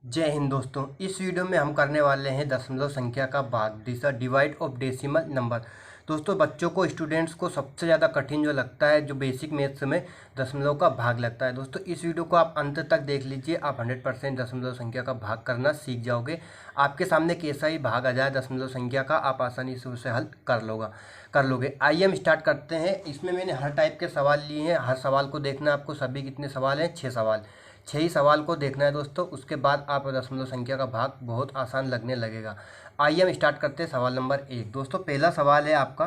जय हिंद दोस्तों। इस वीडियो में हम करने वाले हैं दशमलव संख्या का भाग, this divide of decimal number. दोस्तों, बच्चों को, स्टूडेंट्स को सबसे ज़्यादा कठिन जो लगता है, जो बेसिक मैथ्स में दशमलव का भाग लगता है। दोस्तों, इस वीडियो को आप अंत तक देख लीजिए, आप 100% दशमलव संख्या का भाग करना सीख जाओगे। आपके सामने कैसा ही भाग आ जाए दशमलव संख्या का, आप आसानी से उसे हल कर लोगे। आइए हम स्टार्ट करते हैं। इसमें मैंने हर टाइप के सवाल लिए हैं। हर सवाल को देखना है आपको। सभी कितने सवाल हैं? 6 सवाल। 6 ही सवाल को देखना है दोस्तों। उसके बाद आप दशमलव संख्या का भाग बहुत आसान लगने लगेगा। आइए हम स्टार्ट करते हैं। सवाल नंबर 1 दोस्तों, पहला सवाल है आपका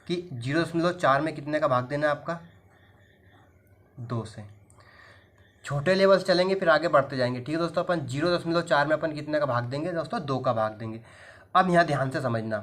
कि 0.4 में कितने का भाग देना है आपका? 2 से। छोटे लेवल से चलेंगे फिर आगे बढ़ते जाएंगे। ठीक है दोस्तों, अपन 0.4 में अपन कितने का भाग देंगे दोस्तों? 2 का भाग देंगे। अब यहाँ ध्यान से समझना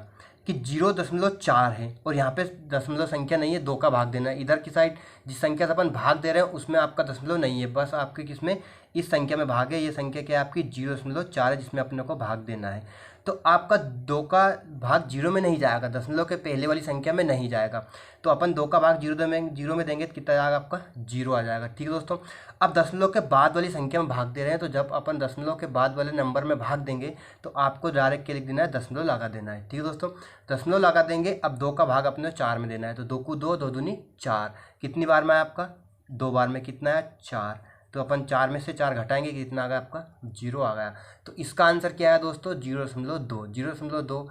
कि 0.4 है और यहाँ पे दशमलव संख्या नहीं है, 2 का भाग देना है। इधर की साइड जिस संख्या से अपन भाग दे रहे हैं उसमें आपका दशमलव नहीं है, बस आपके किसमें, इस संख्या में भाग है। ये संख्या क्या है आपकी? 0.4 है, जिसमें अपने को भाग देना है। तो आपका 2 का भाग 0 में नहीं जाएगा, दशमलव के पहले वाली संख्या में नहीं जाएगा। तो अपन 2 का भाग 0 में देंगे तो कितना जाएगा आपका? 0 आ जाएगा। ठीक है दोस्तों, अब दशमलव के बाद वाली संख्या में भाग दे रहे हैं, तो जब अपन दशमलव के बाद वाले नंबर में भाग देंगे तो आपको डायरेक्ट क्या लिख देना है? दशमलव लगा देना है। ठीक है दोस्तों, दशमलव लगा देंगे। अब 2 का भाग अपने 4 में देना है, तो 2 को 2, 2 दूनी 4। कितनी बार में है आपका? 2 बार में। कितना है? 4। तो अपन 4 में से 4 घटाएंगे, कितना आ गया आपका? 0 आ गया। तो इसका आंसर क्या है दोस्तों? 0.2। 0.2,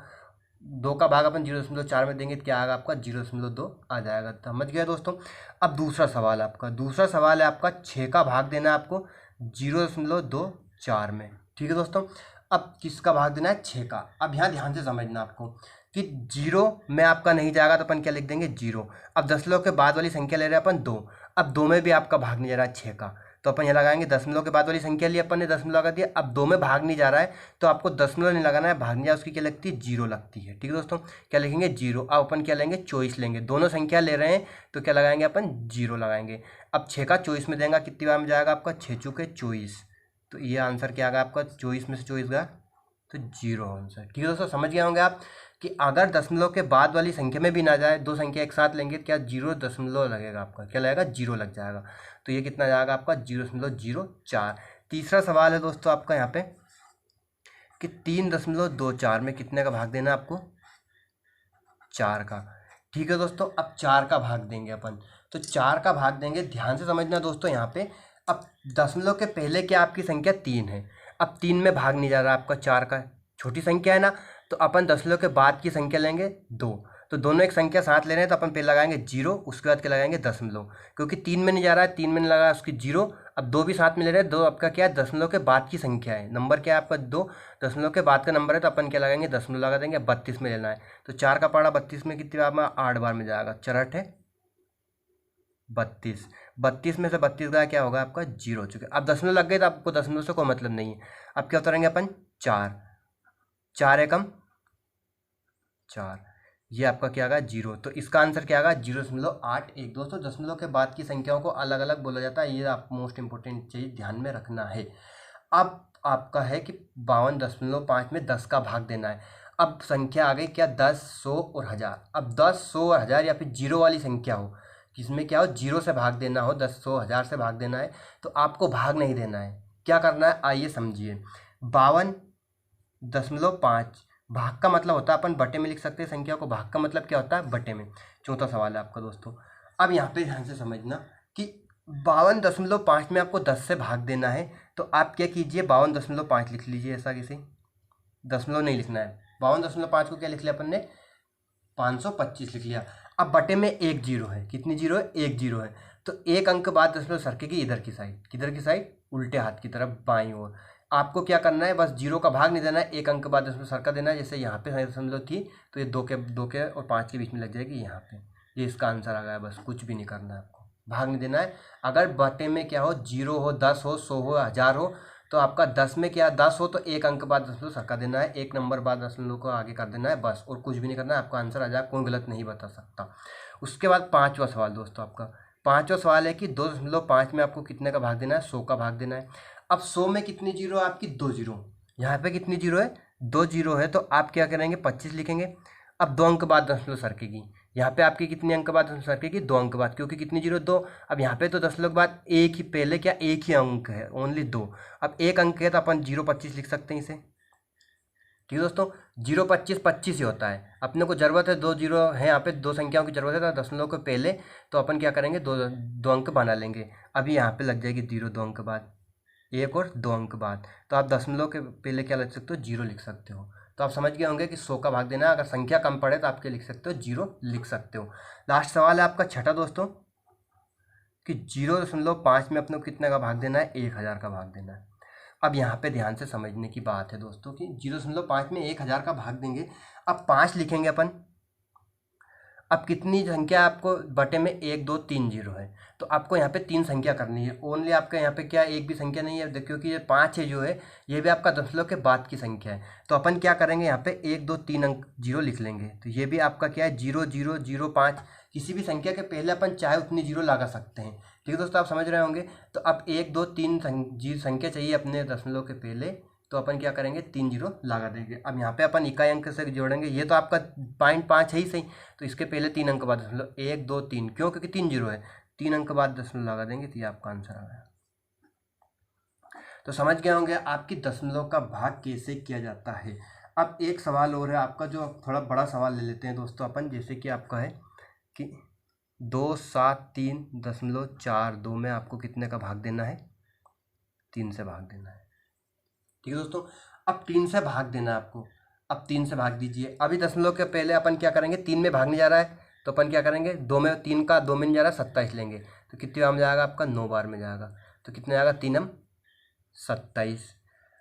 2 का भाग अपन 0.4 में देंगे तो क्या आएगा आपका? 0.2 आ जाएगा। समझ गया दोस्तों। अब दूसरा सवाल है आपका 6 का भाग देना है आपको 0.24 में। ठीक है दोस्तों, अब किसका भाग देना है? 6 का। अब यहाँ ध्यान से समझना आपको कि 0 में आपका नहीं जाएगा तो अपन क्या लिख देंगे? 0। अब दशमलव के बाद वाली संख्या ले रहे हैं अपन 2। अब 2 में भी आपका भाग नहीं जा रहा है 6 का, तो अपन यहाँ लगाएंगे दशमलव के बाद वाली संख्या ली अपन ने, दशमलव लगा दिया। अब 2 में भाग नहीं जा रहा है तो आपको दशमलव नहीं लगाना है, भाग नहीं जा, उसकी क्या लगती है? 0 लगती है। ठीक है दोस्तों, क्या लिखेंगे? 0। अब अपन क्या लेंगे? 24 लेंगे। दोनों संख्या ले रहे हैं तो क्या लगाएंगे अपन? 0 लगाएंगे। अब 6 का 24 में देंगे, कितनी बार में जाएगा आपका? 6 चुके 24। तो ये आंसर क्या आएगा आपका? 24 में से 24 गया तो 0 आंसर। ठीक है दोस्तों, समझ गए होंगे आप कि अगर दशमलव के बाद वाली संख्या में भी ना जाए, दो संख्या एक साथ लेंगे तो क्या 0 दशमलव लगेगा आपका? क्या लगेगा? 0 लग जाएगा। तो ये कितना जाएगा आपका? 0.04। तीसरा सवाल है दोस्तों आपका यहाँ पे कि 3.24 में कितने का भाग देना है आपको? 4 का। ठीक है दोस्तों, अब 4 का भाग देंगे अपन, तो 4 का भाग देंगे। ध्यान से समझना दोस्तों यहाँ पे, अब दशमलव के पहले क्या आपकी संख्या 3 है। अब 3 में भाग नहीं जा रहा आपका 4 का, छोटी संख्या है ना, तो अपन दशमलव के बाद की संख्या लेंगे 2। तो दोनों एक संख्या साथ ले रहे हैं तो अपन पहले लगाएंगे 0, उसके बाद क्या लगाएंगे? दशमलव, क्योंकि 3 में नहीं जा रहा है, 3 में नहीं लगा उसकी 0। अब 2 भी साथ में ले रहे हैं, 2 आपका क्या है? दशमलव के बाद की संख्या है, नंबर क्या है आपका? 2, दशमलव के बाद का नंबर है, तो अपन क्या लगाएंगे? दशमलव लगा देंगे। 32 में लेना है, तो 4 का पढ़ा 32 में कितनी बार में? 8 बार में जाएगा। 4 है 32। 32 में से 32 का क्या होगा आपका? 0 हो चुके। अब दशमलव लग गए तो आपको दशमलव से कोई मतलब नहीं है। अब क्या उतारेंगे अपन? 4। 4 एकम 4। ये आपका क्या आएगा? 0। तो इसका आंसर क्या आएगा? 0.81। दोस्तों, दशमलव के बाद की संख्याओं को अलग अलग बोला जाता है, ये आप मोस्ट इंपॉर्टेंट चीज़ ध्यान में रखना है। अब आपका है कि 52.5 में 10 का भाग देना है। अब संख्या आ गई क्या? 10, 100 और 1000। अब 10, 100 और 1000 या फिर 0 वाली संख्या हो, जिसमें क्या हो? 0 से भाग देना हो, 10, 100, 1000 से भाग देना है, तो आपको भाग नहीं देना है। क्या करना है आइए समझिए। 52.5 भाग का मतलब होता है, अपन बटे में लिख सकते हैं संख्या को। भाग का मतलब क्या होता है? बटे में। चौथा सवाल है आपका दोस्तों। अब यहाँ पे ध्यान से समझना कि 52.5 में आपको 10 से भाग देना है, तो आप क्या कीजिए? 52.5 लिख लीजिए। ऐसा किसी दशमलव नहीं लिखना है। 52.5 को क्या लिख लिया अपन ने? 525 लिख लिया। अब बटे में एक 0 है। कितनी 0 है? एक 0 है, तो एक अंक बाद दशमलव सरकेगी इधर की साइड। किधर की साइड? उल्टे हाथ की तरफ, बाईं ओर। आपको क्या करना है? बस 0 का भाग नहीं देना है, एक अंक बाद दशमलव सरका देना है। जैसे यहाँ पे दशमलव थी तो ये 2 के और 5 के बीच में लग जाएगी यहाँ पे। ये इसका आंसर आ गया। बस कुछ भी नहीं करना है आपको, भाग नहीं देना है। अगर बटे में क्या हो? 0 हो, 10 हो, 100 हो, 1000 हो, तो आपका 10 में क्या? 10 हो तो एक अंक बाद दशमलव सरका देना है, एक नंबर बाद दशमलव को आगे कर देना है, बस। और कुछ भी नहीं करना है, आपका आंसर आ जाए, कोई गलत नहीं बता सकता। उसके बाद 5वां सवाल दोस्तों आपका। 5वां सवाल है कि 2.5 में आपको कितने का भाग देना है? 100 का भाग देना है। अब 100 में कितनी 0 है आपकी? 2 0। यहाँ पे कितनी 0 है? 2 0 है, तो आप क्या करेंगे? 25 लिखेंगे। अब 2 अंक बाद दशमलव सरकेगी, यहाँ पे आपकी कितने अंक बाद दशमलव सरकेगी, 2 अंक बाद, क्योंकि कितनी जीरो 2। अब यहाँ पे तो दशमलव के बाद एक ही, पहले क्या एक ही अंक है, ओनली 2। अब एक अंक है तो अपन 0,25 लिख सकते हैं इसे। ठीक है दोस्तों, 0,25 25 ही होता है। अपने को जरूरत है 2 जीरो है, यहाँ पे 2 संख्याओं की जरूरत है, तो दशमलव के पहले तो अपन क्या करेंगे, दो अंक बना लेंगे। अभी यहाँ पे लग जाएगी 0 2 अंक बाद, 1 और 2 अंक बाद, तो आप दशमलव के पहले क्या लिख सकते हो, 0 लिख सकते हो। तो आप समझ गए होंगे कि 100 का भाग देना है। अगर संख्या कम पड़े तो आप क्या लिख सकते हो, 0 लिख सकते हो। लास्ट सवाल है आपका छठा दोस्तों, कि 0.5 में अपने को कितने का भाग देना है, 1000 का भाग देना है। अब यहाँ पे ध्यान से समझने की बात है दोस्तों, कि 0.5 में 1000 का भाग देंगे। अब 5 लिखेंगे अपन। अब कितनी संख्या आपको बटे में, 1 2 3 जीरो है, तो आपको यहाँ पे 3 संख्या करनी है। ओनली आपका यहाँ पे क्या एक भी संख्या नहीं है, क्योंकि ये 5 है जो है, ये भी आपका दशमलव के बाद की संख्या है। तो अपन क्या करेंगे, यहाँ पे 1 2 3 अंक जीरो लिख लेंगे। तो ये भी आपका क्या है, 0 0 0 5, किसी भी संख्या के पहले अपन चाहे उतनी जीरो लगा सकते हैं। ठीक है दोस्तों, आप समझ रहे होंगे। तो अब 1 2 3 संख्या चाहिए अपने दशमलव के पहले, तो अपन क्या करेंगे, 3 जीरो लगा देंगे। अब यहाँ पे अपन इकाई अंक से जोड़ेंगे, ये तो आपका 0.5 है ही सही, तो इसके पहले 3 अंक बाद दशमलव, 1 2 3, क्यों, क्योंकि 3 जीरो है, 3 अंक बाद दशमलव लगा देंगे, तो ये आपका आंसर आ गया। तो समझ गए होंगे आपकी दशमलव का भाग कैसे किया जाता है। अब एक सवाल और है आपका, जो थोड़ा बड़ा सवाल ले लेते हैं दोस्तों अपन। जैसे कि आपका है कि 273.42 में आपको कितने का भाग देना है, 3 से भाग देना है। ठीक है दोस्तों, अब 3 से भाग देना है आपको। अब 3 से भाग दीजिए। अभी दशमलव के पहले अपन क्या करेंगे, 3 में भागने जा रहा है, तो अपन क्या करेंगे, 2 में, 3 का 2 में जा रहा है, 27 लेंगे। तो कितने बार में जाएगा आपका, 9 बार में जाएगा। तो कितने आएगा, 3 हम 27।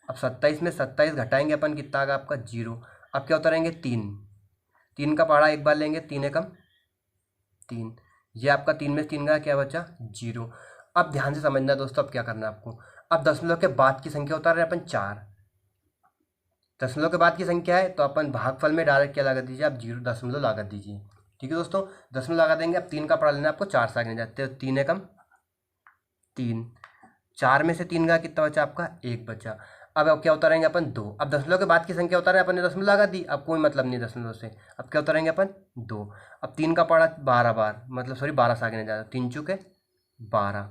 अब 27 में 27 घटाएंगे अपन, कितना आएगा आपका, 0। अब क्या उतारेंगे, 3 का पहाड़ा एक बार लेंगे, 3 एकम 3, ये आपका 3 में 3 का क्या बचा, 0। अब ध्यान से समझना दोस्तों, अब क्या करना है आपको। अब दशमलव के बाद की संख्या उतार रहे हैं अपन 4, दशमलव के बाद की संख्या है, तो अपन भागफल में डायरेक्ट क्या लगा दीजिए, आप 0 दशमलव लगा दीजिए। ठीक है दोस्तों, दशमलव लगा देंगे। अब 3 का पढ़ा लेना आपको, 4 से आगे जाते हैं, 3 एकम 3, 4 में से 3 का कितना बचा आपका, 1 बचा। अब क्या उतारेंगे अपन, 2। अब दशमलव के बाद की संख्या उतारे, अपन ने दशमलव लगा दी, अब कोई मतलब नहीं दशमलव से। अब क्या उतारेंगे अपन, 2। अब 3 का पढ़ा 12 बार, मतलब सॉरी 12 से आगे नहीं जाता, 3 चुके 12,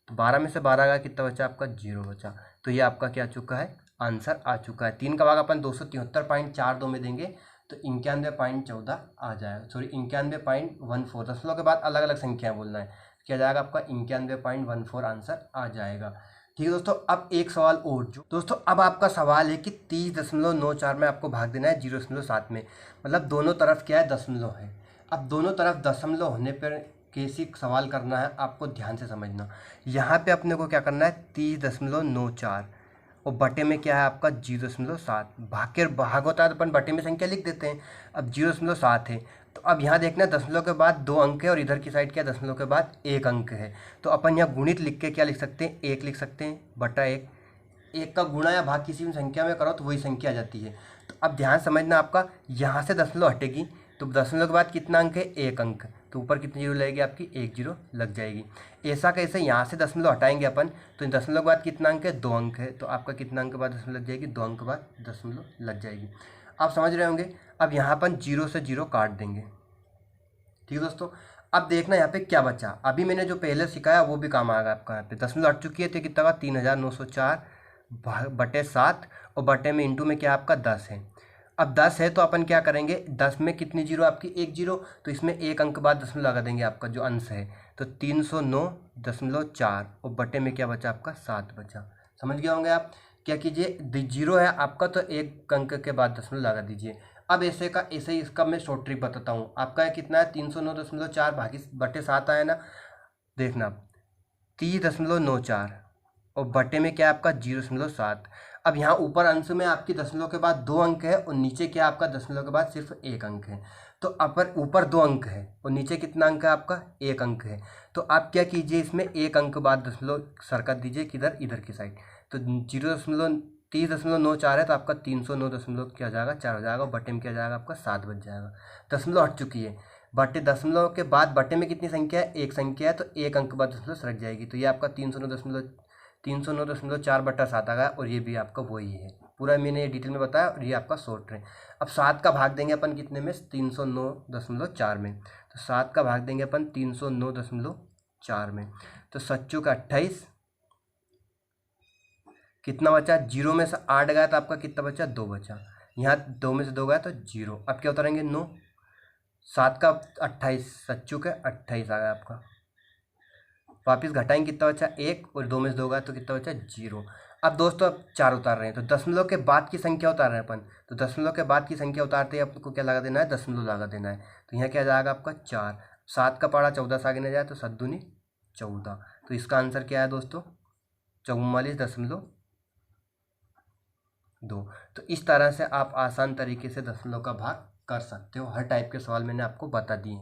तो 12 में से 12 का कितना बचा आपका, 0 बचा। तो ये आपका क्या आ चुका है, आंसर आ चुका है। 3 का भाग अपन 273.42 में देंगे, तो 91.14 आ जाएगा, सॉरी 91.14। दशमलव के बाद अलग अलग संख्याएं बोलना है, क्या जाएगा आपका 91.14 आंसर आ जाएगा। ठीक है दोस्तों, अब एक सवाल और जो दोस्तों, अब आपका सवाल है कि 30.94 में आपको भाग देना है 0.7 में, मतलब दोनों तरफ क्या है, दशमलव है। अब दोनों तरफ दशमलव होने पर कैसे सवाल करना है, आपको ध्यान से समझना। यहाँ पे अपने को क्या करना है, 30.94 और बटे में क्या है आपका 0.7। भाग होता है तो अपन बटे में संख्या लिख देते हैं। अब 0.7 है, तो अब यहाँ देखना दशमलव के बाद 2 अंक है, और इधर की साइड क्या है, दशमलव के बाद 1 अंक है। तो अपन यहाँ गुणित लिख के क्या लिख सकते हैं, 1 लिख सकते हैं, बटा 1। 1 का गुणा या भाग किसी भी संख्या में करो तो वही संख्या आ जाती है। तो अब ध्यान समझना, आपका यहाँ से दशमलव हटेगी, तो दशमलव के बाद कितना अंक है, 1 अंक, तो ऊपर कितनी जीरो लगेगी आपकी, 1 जीरो लग जाएगी। ऐसा कैसे, यहाँ से दशमलव हटाएंगे अपन, तो दशमलव के बाद कितना अंक है, 2 अंक है, तो आपका कितना अंक के बाद दशमलव लग जाएगी, 2 अंक के बाद दशमलव लग जाएगी। आप समझ रहे होंगे। अब यहाँ अपन 0 से 0 काट देंगे। ठीक है दोस्तों, अब देखना यहाँ पे क्या बचा। अभी मैंने जो पहले सिखाया वो भी काम आएगा आपका। यहाँ पे दशमलव हट चुकी है, तो कितना का 3904 बटे 7, और बटे में इंटू में क्या आपका 10 है। अब 10 है तो अपन क्या करेंगे, 10 में कितनी जीरो आपकी, 1 जीरो, तो इसमें 1 अंक बाद दशमलव लगा देंगे आपका जो अंश है, तो 309.4, और बटे में क्या बचा आपका, 7 बचा। समझ गए होंगे आप। क्या कीजिए, जीरो है आपका तो 1 अंक के बाद दशमलव लगा दीजिए। अब ऐसे का ऐसे ही इसका मैं शॉर्ट ट्रिक बताता हूँ। आपका कितना है, 309.4 भागी बटे 7 आया ना, देखना 30.94 और बटे में क्या आपका 0.7। अब यहाँ ऊपर अंश में आपकी दशमलव के बाद 2 अंक है, और नीचे क्या आपका दशमलव के बाद सिर्फ 1 अंक है। तो अपर ऊपर 2 अंक है और नीचे कितना अंक है आपका, 1 अंक है। तो आप क्या कीजिए, इसमें 1 अंक बाद दशमलव सरकत दीजिए, किधर, इधर की साइड। तो 30.94 है, तो आपका 309 क्या हो जाएगा, 4 हो जाएगा, और बटे में क्या जाएगा आपका 7 बच जाएगा। दशमलव हट चुकी है, बटे दशमलव के बाद बटे में कितनी संख्या है, 1 संख्या है, तो 1 अंक बाद दशमलव सरक जाएगी। तो ये आपका 309.4 बटा 7 आ गया, और ये भी आपका वही है। पूरा मैंने ये डिटेल में बताया और ये आपका शॉर्ट है। अब 7 का भाग देंगे अपन कितने में, 309.4 में। तो 7 का भाग देंगे अपन 309.4 में, तो 7 का 28, कितना बचा, 0 में से 8 गया तो आपका कितना बचा, 2 बचा। यहाँ 2 में से 2 गया तो 0। अब क्या उतारेंगे, 9, 7 का 28, 7 का 28 आ गया आपका। वापिस घटाएंगे, कितना बचा 1, और 2 में से 2 गया तो कितना बचा, 0। अब दोस्तों अब 4 उतार रहे हैं, तो दशमलव के बाद की संख्या उतार रहे हैं अपन। तो दशमलव के बाद की संख्या उतारते ही आपको क्या लगा देना है, दशमलव लगा देना है। तो यहाँ क्या जाएगा आपका 4। 7 का पढ़ा 14 से आगे नहीं जाए तो 7 दूनी 14। तो इसका आंसर क्या है दोस्तों, 44.2। तो इस तरह से आप आसान तरीके से दशमलव का भाग कर सकते हो। हर टाइप के सवाल मैंने आपको बता दिए।